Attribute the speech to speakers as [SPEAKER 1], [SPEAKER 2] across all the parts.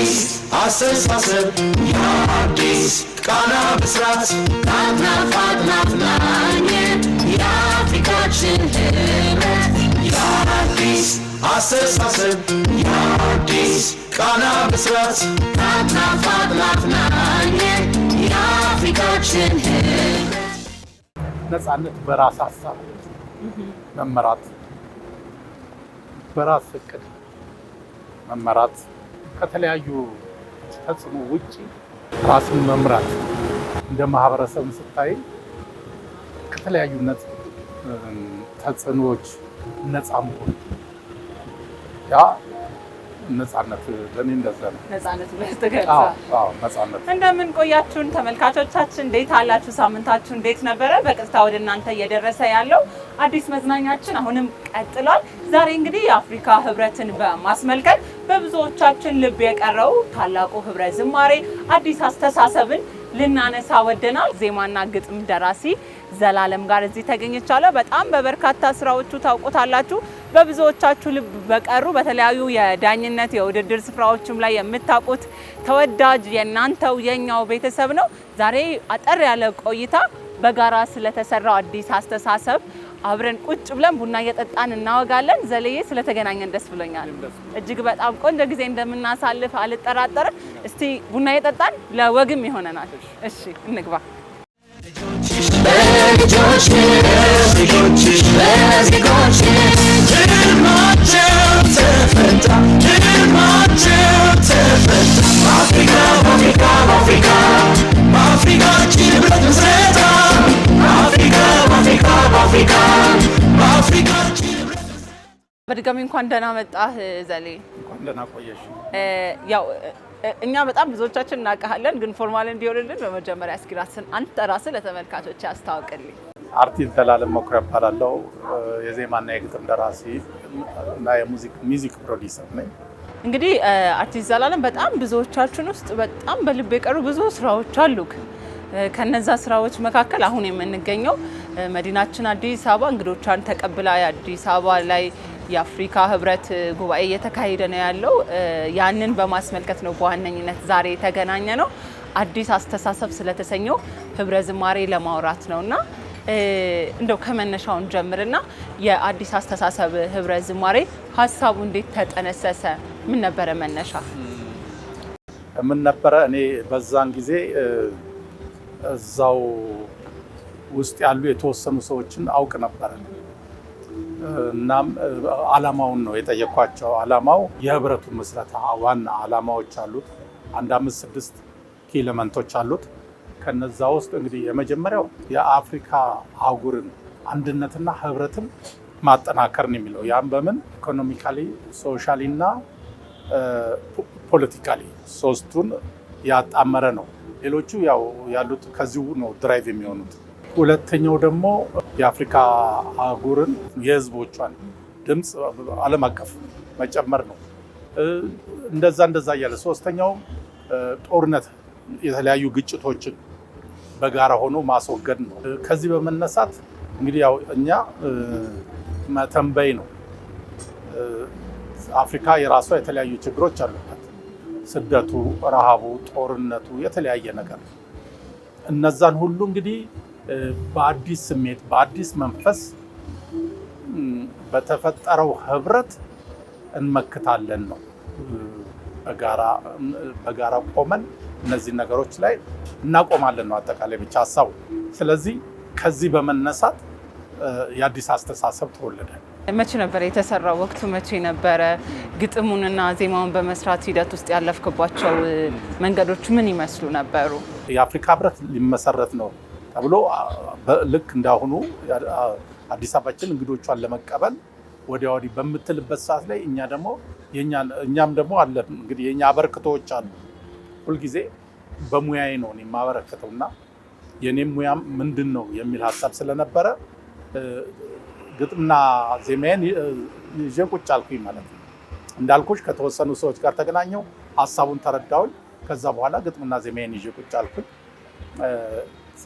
[SPEAKER 1] የአዲስ አስተሳሰብ የአዲስ ቃና ብስራት ከአድናፍ ናኝ የአፍሪካችን ህብረት የአዲስ አስተሳሰብ የአዲስ ቃና ብስራት ከአድናፍ ናኝ የአፍሪካችን ህብረት
[SPEAKER 2] ነፃነት በራስ ሀሳብ መመራት በራስ እቅድ መመራት ከተለያዩ ተጽዕኖ ውጪ ራስን መምራት እንደ ማህበረሰብ ስታይ ከተለያዩ ተጽዕኖዎች ነፃ መሆን ያ ነፃነት ለኔ እንደዛ ነው።
[SPEAKER 3] ነፃነት በስተገጻ
[SPEAKER 2] ነፃነት።
[SPEAKER 3] እንደምን ቆያችሁን ተመልካቾቻችን? እንዴት አላችሁ? ሳምንታችሁ እንዴት ነበረ? በቀጥታ ወደ እናንተ እየደረሰ ያለው አዲስ መዝናኛችን አሁንም ቀጥሏል። ዛሬ እንግዲህ የአፍሪካ ህብረትን በማስመልከት በብዙዎቻችን ልብ የቀረው ታላቁ ህብረ ዝማሬ አዲስ አስተሳሰብን ልናነሳ ወደናል። ዜማና ግጥም ደራሲ ዘላለም ጋር እዚህ ተገኝቻለሁ። በጣም በበርካታ ስራዎቹ ታውቁታላችሁ። በብዙዎቻችሁ ልብ በቀሩ በተለያዩ የዳኝነት የውድድር ስፍራዎችም ላይ የምታውቁት ተወዳጅ የናንተው የኛው ቤተሰብ ነው። ዛሬ አጠር ያለ ቆይታ በጋራ ስለተሰራው አዲስ አስተሳሰብ አብረን ቁጭ ብለን ቡና እየጠጣን እናወጋለን። ዘልዬ ስለተገናኘን ደስ ብሎኛል። እጅግ በጣም ቆንጆ ጊዜ እንደምናሳልፍ አልጠራጠርም። እስቲ ቡና እየጠጣን ለወግም ይሆነናል። እሺ እንግባ። በድጋሚ እንኳን ደህና መጣህ ዘሌ።
[SPEAKER 2] እንኳን ደህና ቆየሽ።
[SPEAKER 3] ያው እኛ በጣም ብዙዎቻችን እናውቃለን፣ ግን ፎርማል እንዲሆንልን በመጀመሪያ እስኪ ራስን አንተ ራስህ ለተመልካቾች አስተዋውቅልኝ።
[SPEAKER 2] አርቲስት ዘላለም መኩሪያ እባላለሁ። የዜማና የግጥም ደራሲ እና የሙዚክ ፕሮዲውሰር ነኝ።
[SPEAKER 3] እንግዲህ አርቲስት ዘላለም በጣም ብዙዎቻችን ውስጥ በጣም በልብ የቀሩ ብዙ ስራዎች አሉክ። ከነዛ ስራዎች መካከል አሁን የምንገኘው መዲናችን አዲስ አበባ እንግዶቿን ተቀብላ የአዲስ አበባ ላይ የአፍሪካ ህብረት ጉባኤ እየተካሄደ ነው ያለው። ያንን በማስመልከት ነው በዋነኝነት ዛሬ የተገናኘ ነው። አዲስ አስተሳሰብ ስለተሰኘው ህብረ ዝማሬ ለማውራት ነውና እንደው ከመነሻውን ጀምርና የአዲስ አስተሳሰብ ህብረ ዝማሬ ሀሳቡ እንዴት ተጠነሰሰ? ምን ነበረ መነሻ?
[SPEAKER 2] ምን ነበረ? እኔ በዛን ጊዜ እዛው ውስጥ ያሉ የተወሰኑ ሰዎችን አውቅ ነበረ። እናም አላማውን ነው የጠየኳቸው። አላማው የህብረቱ ምስረታ ዋና አላማዎች አሉት። 5-6 ኤሌመንቶች አሉት። ከነዛ ውስጥ እንግዲህ የመጀመሪያው የአፍሪካ አህጉርን አንድነትና ህብረትን ማጠናከር ነው የሚለው። ያም በምን ኢኮኖሚካሊ፣ ሶሻሊ እና ፖለቲካሊ ሶስቱን ያጣመረ ነው። ሌሎቹ ያው ያሉት ከዚሁ ነው ድራይቭ የሚሆኑት። ሁለተኛው ደግሞ የአፍሪካ አህጉርን የህዝቦቿን ድምፅ ዓለም አቀፍ መጨመር ነው። እንደዛ እያለ ሶስተኛው ጦርነት፣ የተለያዩ ግጭቶችን በጋራ ሆኖ ማስወገድ ነው። ከዚህ በመነሳት እንግዲህ ያው እኛ መተንበይ ነው። አፍሪካ የራሷ የተለያዩ ችግሮች አሉበት። ስደቱ፣ ረሃቡ፣ ጦርነቱ፣ የተለያየ ነገር። እነዛን ሁሉ እንግዲህ በአዲስ ስሜት በአዲስ መንፈስ በተፈጠረው ህብረት እንመክታለን ነው። በጋራ ቆመን እነዚህ ነገሮች ላይ እናቆማለን ነው አጠቃላይ ብቻ ሀሳቡ። ስለዚህ ከዚህ በመነሳት የአዲስ አስተሳሰብ ተወለደ።
[SPEAKER 3] መቼ ነበር የተሰራው? ወቅቱ መቼ ነበረ? ግጥሙንና ዜማውን በመስራት ሂደት ውስጥ ያለፍክባቸው መንገዶች ምን ይመስሉ ነበሩ?
[SPEAKER 2] የአፍሪካ ህብረት ሊመሰረት ነው ተብሎ ልክ እንዳሁኑ አዲስ አበባችን እንግዶቿን ለመቀበል ወዲያ ወዲህ በምትልበት ሰዓት ላይ እኛም ደግሞ አለ እንግዲህ የኛ አበርክቶዎች አሉ። ሁልጊዜ በሙያዬ ነው እኔ የማበረክተውና የኔም ሙያም ምንድን ነው የሚል ሀሳብ ስለነበረ ግጥምና ዜማዬን ይዤ ቁጭ አልኩኝ ማለት ነው። እንዳልኩሽ ከተወሰኑ ሰዎች ጋር ተገናኘው፣ ሀሳቡን ተረዳሁኝ። ከዛ በኋላ ግጥምና ዜማዬን ይዤ ቁጭ አልኩኝ።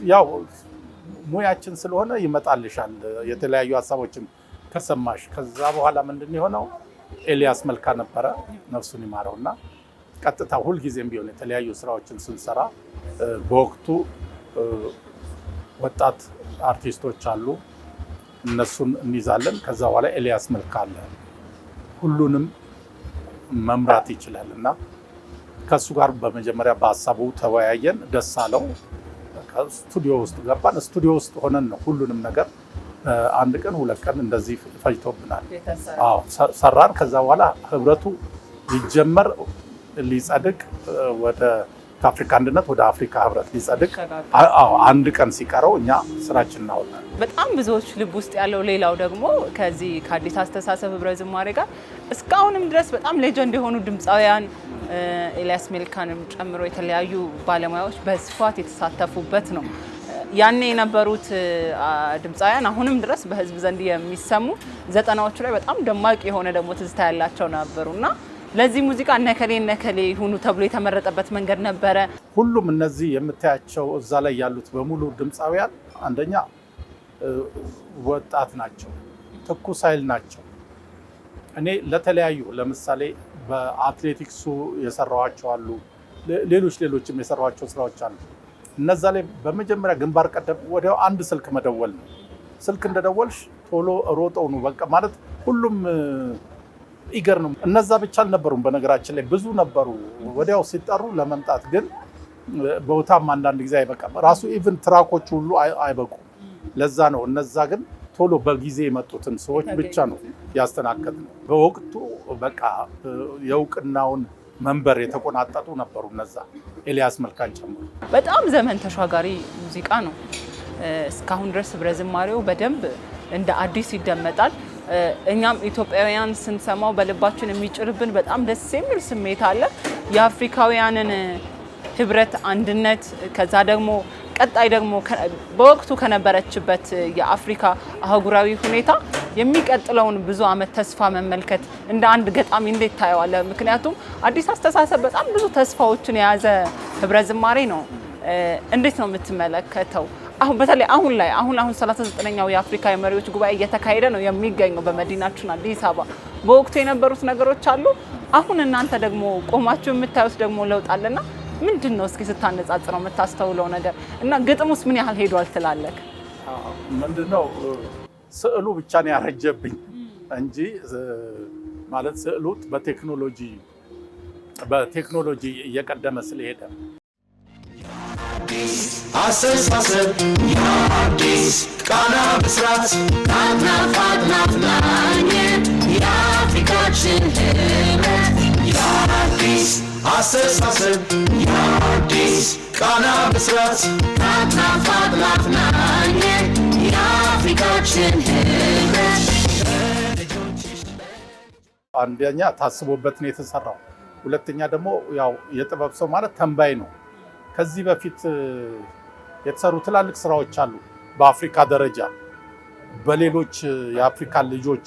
[SPEAKER 2] ያው ሙያችን ስለሆነ ይመጣልሻል የተለያዩ ሀሳቦችን ከሰማሽ። ከዛ በኋላ ምንድን የሆነው ኤልያስ መልካ ነበረ ነፍሱን ይማረውና ቀጥታ ሁልጊዜም ቢሆን የተለያዩ ስራዎችን ስንሰራ በወቅቱ ወጣት አርቲስቶች አሉ፣ እነሱን እንይዛለን። ከዛ በኋላ ኤልያስ መልካ አለ፣ ሁሉንም መምራት ይችላል እና ከሱ ጋር በመጀመሪያ በሀሳቡ ተወያየን፣ ደስ አለው። ስቱዲዮ ውስጥ ገባን። ስቱዲዮ ውስጥ ሆነን ነው ሁሉንም ነገር አንድ ቀን 2 ቀን እንደዚህ ፈጅቶብናል። ሰራን። ከዛ በኋላ ህብረቱ ሊጀመር ሊጸድቅ ወደ ከአፍሪካ አንድነት ወደ አፍሪካ ህብረት ሊጸድቅ አንድ ቀን ሲቀረው እኛ ስራችን እናወጣለን።
[SPEAKER 3] በጣም ብዙዎች ልብ ውስጥ ያለው ሌላው ደግሞ ከዚህ ከአዲስ አስተሳሰብ ህብረ ዝማሬ ጋር እስካሁንም ድረስ በጣም ሌጀንድ የሆኑ ድምፃውያን ኤልያስ መልካንም ጨምሮ የተለያዩ ባለሙያዎች በስፋት የተሳተፉበት ነው። ያኔ የነበሩት ድምፃውያን አሁንም ድረስ በህዝብ ዘንድ የሚሰሙ 90ዎቹ ላይ በጣም ደማቅ የሆነ ደግሞ ትዝታ ያላቸው ነበሩና ለዚህ ሙዚቃ ነከሌ ይሁኑ ተብሎ የተመረጠበት መንገድ ነበረ።
[SPEAKER 2] ሁሉም እነዚህ የምታያቸው እዛ ላይ ያሉት በሙሉ ድምፃውያን አንደኛ ወጣት ናቸው፣ ትኩስ ኃይል ናቸው። እኔ ለተለያዩ ለምሳሌ በአትሌቲክሱ የሰራኋቸው አሉ፣ ሌሎችም የሰራኋቸው ስራዎች አሉ። እነዛ ላይ በመጀመሪያ ግንባር ቀደም ወዲያው አንድ ስልክ መደወል ነው። ስልክ እንደደወልሽ ቶሎ ሮጠው ነው በቃ ማለት ሁሉም ኢገር ነው። እነዛ ብቻ አልነበሩም፣ በነገራችን ላይ ብዙ ነበሩ ወዲያው ሲጠሩ ለመምጣት። ግን ቦታም አንዳንድ ጊዜ አይበቃም፣ ራሱ ኢቭን ትራኮች ሁሉ አይበቁም። ለዛ ነው እነዛ ግን ቶሎ በጊዜ የመጡትን ሰዎች ብቻ ነው ያስተናገድነው። በወቅቱ በቃ የእውቅናውን መንበር የተቆናጠጡ ነበሩ እነዛ ኤልያስ መልካን ጨምሮ።
[SPEAKER 3] በጣም ዘመን ተሻጋሪ ሙዚቃ ነው። እስካሁን ድረስ ህብረ ዝማሬው በደንብ እንደ አዲስ ይደመጣል። እኛም ኢትዮጵያውያን ስንሰማው በልባችን የሚጭርብን በጣም ደስ የሚል ስሜት አለ። የአፍሪካውያንን ህብረት፣ አንድነት ከዛ ደግሞ ቀጣይ ደግሞ በወቅቱ ከነበረችበት የአፍሪካ አህጉራዊ ሁኔታ የሚቀጥለውን ብዙ ዓመት ተስፋ መመልከት እንደ አንድ ገጣሚ እንዴት ታየዋለህ? ምክንያቱም አዲስ አስተሳሰብ በጣም ብዙ ተስፋዎችን የያዘ ህብረ ዝማሬ ነው። እንዴት ነው የምትመለከተው? አሁን በተለይ አሁን 39ኛው የአፍሪካ የመሪዎች ጉባኤ እየተካሄደ ነው የሚገኘው በመዲናችን አዲስ አበባ። በወቅቱ የነበሩት ነገሮች አሉ፣ አሁን እናንተ ደግሞ ቆማችሁ የምታዩት ደግሞ ለውጥ አለና ምንድን ነው እስኪ ስታነጻጽረው የምታስተውለው ነገር እና ግጥሙስ ምን ያህል ሄዷል ትላለህ?
[SPEAKER 2] ምንድነው ስዕሉ ብቻ ነው ያረጀብኝ እንጂ ማለት ስዕሉ በቴክኖሎጂ እየቀደመ ስለሄደ
[SPEAKER 1] አስተሳሰብ የአዲስ ቃና ብስራት ናፍናፍ ናኘት የአፍሪካችን ህብረት የአዲስ አስተሳሰብ የአዲስ ቃና ብስራት ናፍናፍ ናኘት የአፍሪካችን ህብረት።
[SPEAKER 2] አንደኛ ታስቦበት ነው የተሰራው። ሁለተኛ ደግሞ ያው የጥበብ ሰው ማለት ተንባይ ነው። ከዚህ በፊት የተሰሩ ትላልቅ ስራዎች አሉ በአፍሪካ ደረጃ በሌሎች የአፍሪካ ልጆች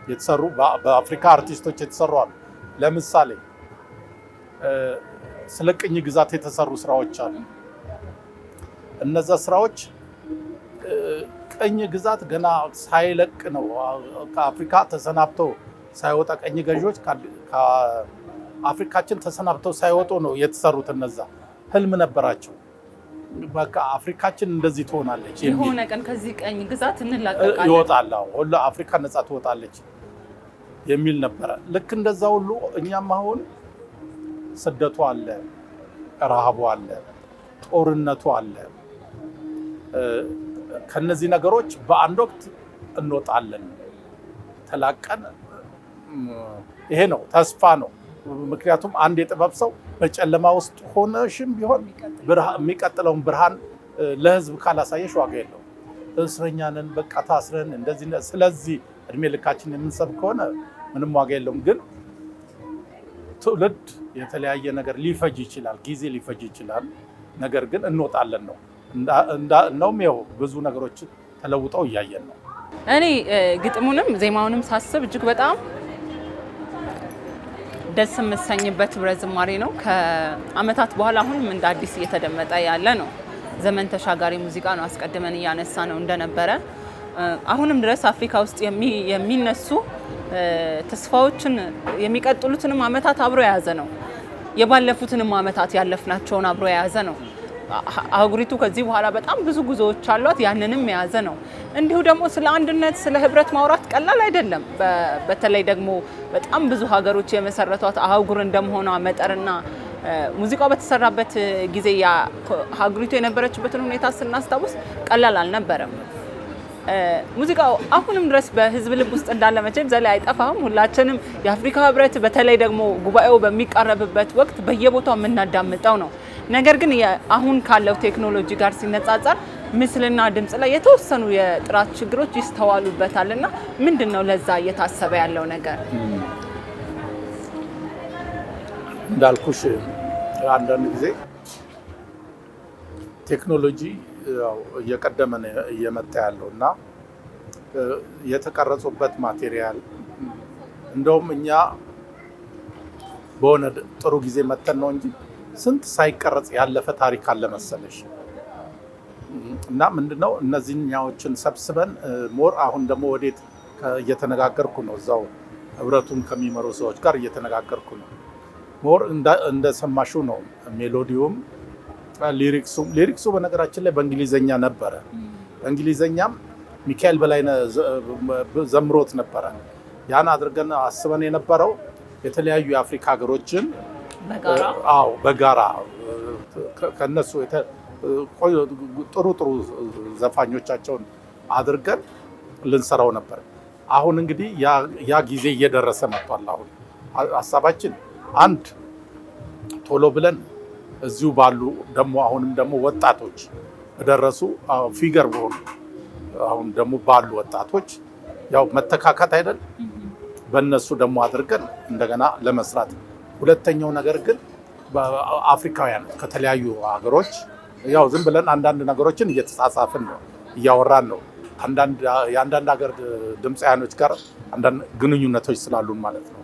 [SPEAKER 2] የተሰሩ በአፍሪካ አርቲስቶች የተሰሩ አሉ። ለምሳሌ ስለ ቅኝ ግዛት የተሰሩ ስራዎች አሉ። እነዛ ስራዎች ቅኝ ግዛት ገና ሳይለቅ ነው ከአፍሪካ ተሰናብተው ሳይወጣ ቅኝ ገዢዎች ከአፍሪካችን ተሰናብተው ሳይወጡ ነው የተሰሩት። እነዛ ህልም ነበራቸው። በቃ አፍሪካችን እንደዚህ ትሆናለች
[SPEAKER 3] የሆነ ቀን ከዚህ ቀኝ ግዛት እንላቀቃለን
[SPEAKER 2] ይወጣል፣ ሁሉ አፍሪካ ነፃ ትወጣለች የሚል ነበረ። ልክ እንደዛ ሁሉ እኛም አሁን ስደቱ አለ፣ ረሃቡ አለ፣ ጦርነቱ አለ። ከነዚህ ነገሮች በአንድ ወቅት እንወጣለን ተላቀን። ይሄ ነው ተስፋ ነው። ምክንያቱም አንድ የጥበብ ሰው በጨለማ ውስጥ ሆነሽም ቢሆን የሚቀጥለውን ብርሃን ለህዝብ ካላሳየሽ ዋጋ የለው። እስረኛ ነን በቃ ታስረን እንደዚህ። ስለዚህ እድሜ ልካችን የምንሰብክ ከሆነ ምንም ዋጋ የለውም። ግን ትውልድ የተለያየ ነገር ሊፈጅ ይችላል፣ ጊዜ ሊፈጅ ይችላል። ነገር ግን እንወጣለን ነው እንደውም ያው ብዙ ነገሮች ተለውጠው እያየን ነው።
[SPEAKER 3] እኔ ግጥሙንም ዜማውንም ሳስብ እጅግ በጣም ደስ የምሰኝበት ህብረ ዝማሬ ነው። ከአመታት በኋላ አሁንም እንደ አዲስ እየተደመጠ ያለ ነው። ዘመን ተሻጋሪ ሙዚቃ ነው። አስቀድመን እያነሳ ነው እንደነበረ አሁንም ድረስ አፍሪካ ውስጥ የሚነሱ ተስፋዎችን የሚቀጥሉትንም አመታት አብሮ የያዘ ነው። የባለፉትንም ዓመታት ያለፍናቸውን አብሮ የያዘ ነው። አህጉሪቱ ከዚህ በኋላ በጣም ብዙ ጉዞዎች አሏት፣ ያንንም የያዘ ነው። እንዲሁ ደግሞ ስለ አንድነት ስለ ህብረት ማውራት ቀላል አይደለም። በተለይ ደግሞ በጣም ብዙ ሀገሮች የመሰረቷት አህጉር እንደመሆኗ መጠንና ሙዚቃው በተሰራበት ጊዜ አህጉሪቱ የነበረችበትን ሁኔታ ስናስታውስ ቀላል አልነበረም። ሙዚቃው አሁንም ድረስ በህዝብ ልብ ውስጥ እንዳለ መቼም ዘላይ አይጠፋም። ሁላችንም የአፍሪካ ህብረት በተለይ ደግሞ ጉባኤው በሚቃረብበት ወቅት በየቦታው የምናዳምጠው ነው። ነገር ግን አሁን ካለው ቴክኖሎጂ ጋር ሲነጻጸር ምስልና ድምጽ ላይ የተወሰኑ የጥራት ችግሮች ይስተዋሉበታልና ምንድነው ለዛ እየታሰበ ያለው ነገር?
[SPEAKER 2] እንዳልኩሽ አንዳንድ ጊዜ ቴክኖሎጂ እየቀደመ እየመጣ ያለውና የተቀረጹበት ማቴሪያል እንደውም እኛ በሆነ ጥሩ ጊዜ መተን ነው እንጂ ስንት ሳይቀረጽ ያለፈ ታሪክ አለ መሰለሽ። እና ምንድነው እነዚህኛዎችን ሰብስበን ሞር አሁን ደግሞ ወዴት እየተነጋገርኩ ነው፣ እዛው ህብረቱን ከሚመሩ ሰዎች ጋር እየተነጋገርኩ ነው። ሞር እንደሰማሽው ነው ሜሎዲውም ሊሪክሱ በነገራችን ላይ በእንግሊዘኛ ነበረ። በእንግሊዘኛም ሚካኤል በላይነህ ዘምሮት ነበረ። ያን አድርገን አስበን የነበረው የተለያዩ የአፍሪካ ሀገሮችን በጋራ ከነሱ ጥሩ ዘፋኞቻቸውን አድርገን ልንሰራው ነበር። አሁን እንግዲህ ያ ጊዜ እየደረሰ መጥቷል። አሁን ሀሳባችን አንድ ቶሎ ብለን እዚሁ ባሉ ደግሞ አሁንም ደግሞ ወጣቶች በደረሱ ፊገር በሆኑ አሁን ደግሞ ባሉ ወጣቶች ያው መተካካት አይደል፣ በእነሱ ደግሞ አድርገን እንደገና ለመስራት። ሁለተኛው ነገር ግን በአፍሪካውያን ከተለያዩ ሀገሮች ያው ዝም ብለን አንዳንድ ነገሮችን እየተጻጻፍን ነው፣ እያወራን ነው። የአንዳንድ ሀገር ድምፃያኖች ጋር አንዳንድ ግንኙነቶች ስላሉን ማለት ነው።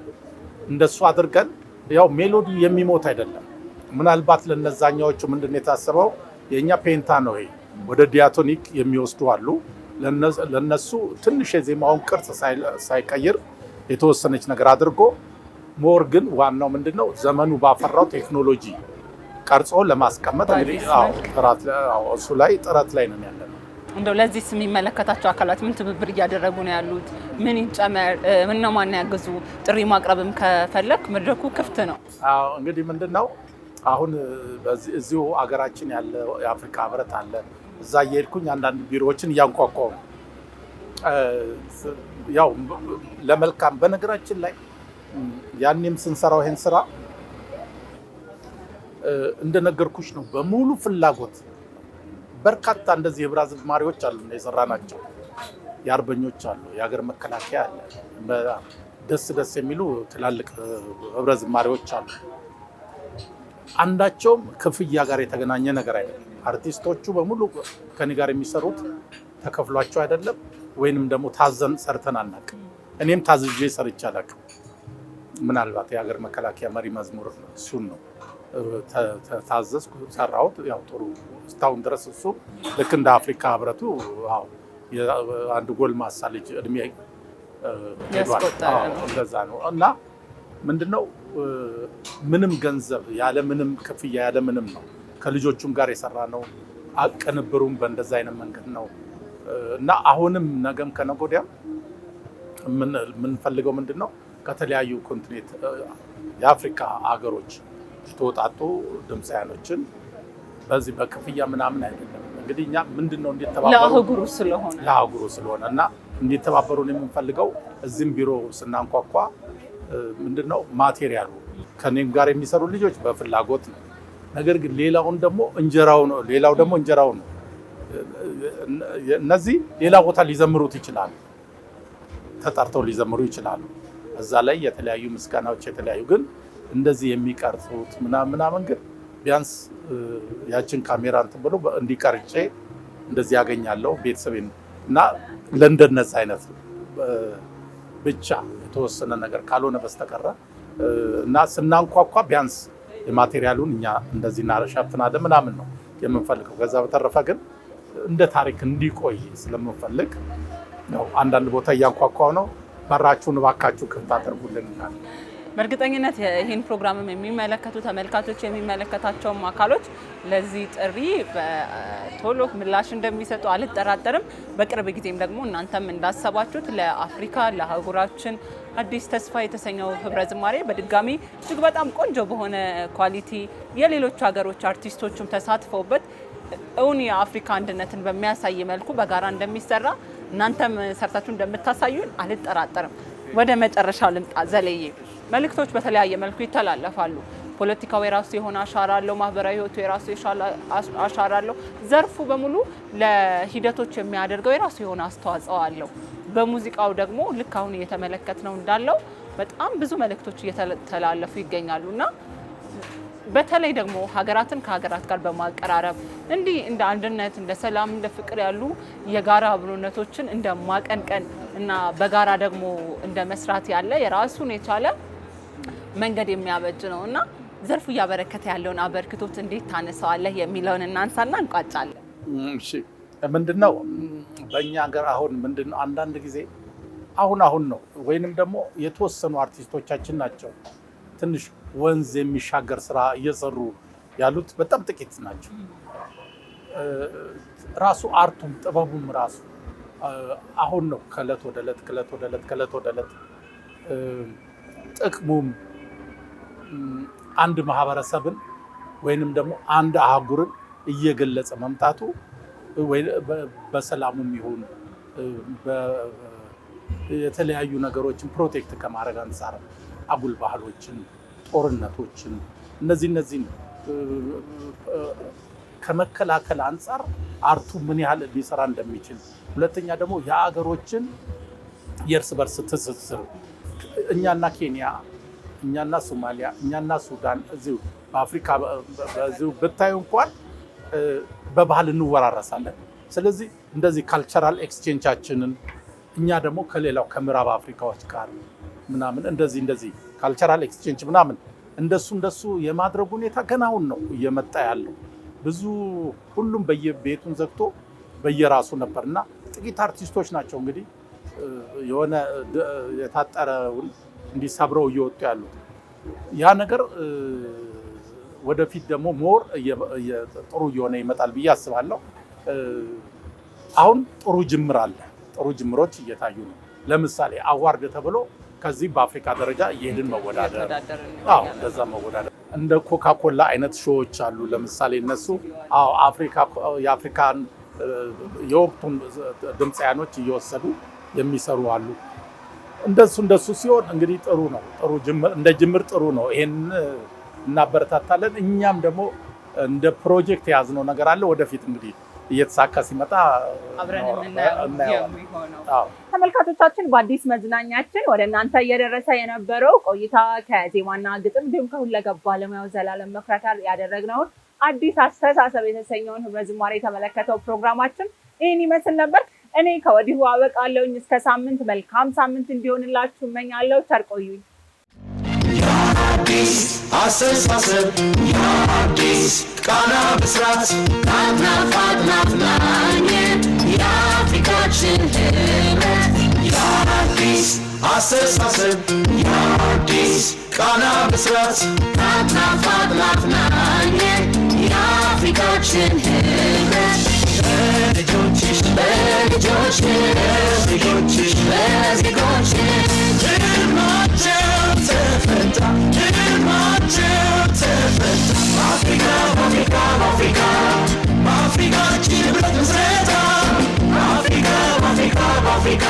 [SPEAKER 2] እንደሱ አድርገን ያው ሜሎዲ የሚሞት አይደለም። ምናልባት ለነዛኛዎቹ ምንድን የታሰበው የኛ ፔንታ ነው፣ ይሄ ወደ ዲያቶኒክ የሚወስዱ አሉ። ለነሱ ትንሽ የዜማውን ቅርጽ ሳይቀይር የተወሰነች ነገር አድርጎ ሞር ግን ዋናው ምንድነው ዘመኑ ባፈራው ቴክኖሎጂ ቀርጾ ለማስቀመጥ እንግዲህ እሱ ላይ ጥረት ላይ ነው ያለነው።
[SPEAKER 3] እንደው ለዚህ የሚመለከታቸው አካላት ምን ትብብር እያደረጉ ነው ያሉት? ምን ይጨመር? ምን ነው ማን ያግዙ? ጥሪ ማቅረብም ከፈለክ መድረኩ ክፍት ነው።
[SPEAKER 2] እንግዲህ ምንድነው አሁን እዚሁ አገራችን ያለ የአፍሪካ ህብረት አለ። እዛ እየሄድኩኝ አንዳንድ ቢሮዎችን እያንኳኳው ነው። ያው ለመልካም በነገራችን ላይ ያኔም ስንሰራው ይሄን ስራ እንደነገርኩሽ ነው በሙሉ ፍላጎት። በርካታ እንደዚህ የህብረ ዝማሬዎች አሉ የሰራናቸው፣ የአርበኞች አሉ፣ የሀገር መከላከያ አለ፣ ደስ የሚሉ ትላልቅ ህብረ ዝማሬዎች አሉ። አንዳቸውም ክፍያ ጋር የተገናኘ ነገር አይደለም። አርቲስቶቹ በሙሉ ከኔ ጋር የሚሰሩት ተከፍሏቸው አይደለም፣ ወይንም ደግሞ ታዘን ሰርተን አናውቅም። እኔም ታዝዤ ሰርቼ አላውቅም። ምናልባት የሀገር መከላከያ መሪ መዝሙር እሱን ነው ታዘዝኩ፣ ሰራሁት። ያው ጥሩ እስካሁን ድረስ እሱ ልክ እንደ አፍሪካ ህብረቱ አንድ ጎልማሳ ልጅ እድሜ እንደዛ ነው። እና ምንድነው ምንም ገንዘብ ያለ ምንም ክፍያ ያለ ምንም ነው ከልጆቹም ጋር የሰራ ነው። አቀንብሩም በእንደዛ አይነት መንገድ ነው። እና አሁንም ነገም ከነገ ወዲያም የምንፈልገው ምንድነው ከተለያዩ ኮንቲኔንት የአፍሪካ ሀገሮች ተወጣጡ ድምፃያኖችን በዚህ በክፍያ ምናምን አይደለም። እንግዲህ እኛ ምንድነው
[SPEAKER 3] ለአህጉሩ
[SPEAKER 2] ስለሆነ እና እንዲተባበሩን የምንፈልገው እዚህም ቢሮ ስናንኳኳ ምንድነው ማቴሪያሉ ከኔም ጋር የሚሰሩ ልጆች በፍላጎት ነው። ነገር ግን ሌላው ደግሞ እንጀራው ነው። እነዚህ ሌላ ቦታ ሊዘምሩት ይችላሉ፣ ተጠርተው ሊዘምሩ ይችላሉ። እዛ ላይ የተለያዩ ምስጋናዎች የተለያዩ ግን እንደዚህ የሚቀርጹት ምናምን ግን ቢያንስ ያችን ካሜራ እንትን ብሎ እንዲቀርጬ እንደዚህ ያገኛለሁ ቤተሰቤን እና ለእንደነዚህ አይነት ብቻ የተወሰነ ነገር ካልሆነ በስተቀረ እና ስናንኳኳ ቢያንስ የማቴሪያሉን እኛ እንደዚህ እናሸፍናለን ምናምን ነው የምንፈልገው። ከዛ በተረፈ ግን እንደ ታሪክ እንዲቆይ ስለምንፈልግ ነው አንዳንድ ቦታ እያንኳኳው ነው። በራችሁን እባካችሁ ክፍት አድርጉልን።
[SPEAKER 3] በእርግጠኝነት ይህን ፕሮግራምም የሚመለከቱ ተመልካቾች የሚመለከታቸውም አካሎች ለዚህ ጥሪ በቶሎ ምላሽ እንደሚሰጡ አልጠራጠርም። በቅርብ ጊዜም ደግሞ እናንተም እንዳሰባችሁት ለአፍሪካ ለአህጉራችን አዲስ ተስፋ የተሰኘው ህብረ ዝማሬ በድጋሚ እጅግ በጣም ቆንጆ በሆነ ኳሊቲ የሌሎች ሀገሮች አርቲስቶችም ተሳትፈውበት እውን የአፍሪካ አንድነትን በሚያሳይ መልኩ በጋራ እንደሚሰራ እናንተም ሰርታችሁ እንደምታሳዩን አልጠራጠርም። ወደ መጨረሻው ልምጣ። ዘለዬ መልእክቶች በተለያየ መልኩ ይተላለፋሉ። ፖለቲካው የራሱ የሆነ አሻራ አለው፣ ማህበራዊ ህይወቱ የራሱ አሻራ አለው። ዘርፉ በሙሉ ለሂደቶች የሚያደርገው የራሱ የሆነ አስተዋጽኦ አለው። በሙዚቃው ደግሞ ልክ አሁን እየተመለከትነው እንዳለው በጣም ብዙ መልእክቶች እየተላለፉ ይገኛሉና በተለይ ደግሞ ሀገራትን ከሀገራት ጋር በማቀራረብ እንዲህ እንደ አንድነት፣ እንደ ሰላም፣ እንደ ፍቅር ያሉ የጋራ አብሮነቶችን እንደ ማቀንቀን እና በጋራ ደግሞ እንደ መስራት ያለ የራሱን የቻለ መንገድ የሚያበጅ ነው እና ዘርፉ እያበረከተ ያለውን አበርክቶት እንዴት ታነሳዋለህ የሚለውን እናንሳና እንቋጫለን።
[SPEAKER 2] እሺ ምንድነው በእኛ ሀገር አሁን ምንድነው አንዳንድ ጊዜ አሁን ነው ወይንም ደግሞ የተወሰኑ አርቲስቶቻችን ናቸው ትንሽ ወንዝ የሚሻገር ስራ እየሰሩ ያሉት በጣም ጥቂት ናቸው። ራሱ አርቱም ጥበቡም ራሱ አሁን ነው ከእለት ወደ እለት ጥቅሙም አንድ ማህበረሰብን ወይንም ደግሞ አንድ አህጉርን እየገለጸ መምጣቱ በሰላሙም ይሁን የተለያዩ ነገሮችን ፕሮቴክት ከማድረግ አንፃር አጉል ባህሎችን፣ ጦርነቶችን እነዚህ ከመከላከል አንፃር አርቱ ምን ያህል ሊሰራ እንደሚችል፣ ሁለተኛ ደግሞ የአገሮችን የእርስ በርስ ትስስር እኛና ኬንያ፣ እኛና ሶማሊያ፣ እኛና ሱዳን እዚሁ በአፍሪካ በዚሁ ብታዩ እንኳን በባህል እንወራረሳለን። ስለዚህ እንደዚህ ካልቸራል ኤክስቼንጃችንን እኛ ደግሞ ከሌላው ከምዕራብ አፍሪካዎች ጋር ምናምን እንደዚህ ካልቸራል ኤክስቼንጅ ምናምን እንደሱ የማድረግ ሁኔታ ገና አሁን ነው እየመጣ ያለው። ብዙ ሁሉም በየቤቱን ዘግቶ በየራሱ ነበርና ጥቂት አርቲስቶች ናቸው እንግዲህ የሆነ የታጠረውን እንዲሰብረው እየወጡ ያሉት። ያ ነገር ወደፊት ደግሞ ሞር ጥሩ እየሆነ ይመጣል ብዬ አስባለሁ። አሁን ጥሩ ጅምር አለ። ጥሩ ጅምሮች እየታዩ ነው። ለምሳሌ አዋርድ ተብሎ ከዚህ በአፍሪካ ደረጃ እየሄድን መወዳደር እንደዛ መወዳደር እንደ ኮካኮላ አይነት ሾዎች አሉ። ለምሳሌ እነሱ የአፍሪካን የወቅቱን ድምፃያኖች እየወሰዱ የሚሰሩ አሉ። እንደሱ ሲሆን እንግዲህ ጥሩ ነው። ጥሩ ጅምር እንደ ጅምር ጥሩ ነው። ይሄን እናበረታታለን። እኛም ደግሞ እንደ ፕሮጀክት የያዝነው ነገር አለ። ወደፊት እንግዲህ እየተሳካ ሲመጣ
[SPEAKER 3] አብረን የምናየው። ተመልካቾቻችን በአዲስ መዝናኛችን ወደ እናንተ እየደረሰ የነበረው ቆይታ ከዜማና ግጥም እንዲሁም ከሁለገብ ባለሙያው ዘላለም መኩሪያ ያደረግነውን አዲስ አስተሳሰብ የተሰኘውን ህብረ ዝማሬ የተመለከተው ፕሮግራማችን ይህን ይመስል ነበር። እኔ ከወዲሁ አበቃለሁኝ። እስከ ሳምንት መልካም ሳምንት እንዲሆንላችሁ እመኛለሁ። ቸር ቆዩኝ።
[SPEAKER 1] የአዲስ አስተሳሰብ የአዲስ ቃና ብስራት ናፍናፍናፍናኝ የአፍሪካችን ህብረት የአዲስ አስተሳሰብ የአዲስ ቃና ብስራት ናፍናፍናፍናኝ የአፍሪካችን ህብረት በልጆችሽ በዜጎችሽ ህልማቸው ተፈታ በአፍሪካ በአፍሪካችን ህብረት ምስረታ በአፍሪካ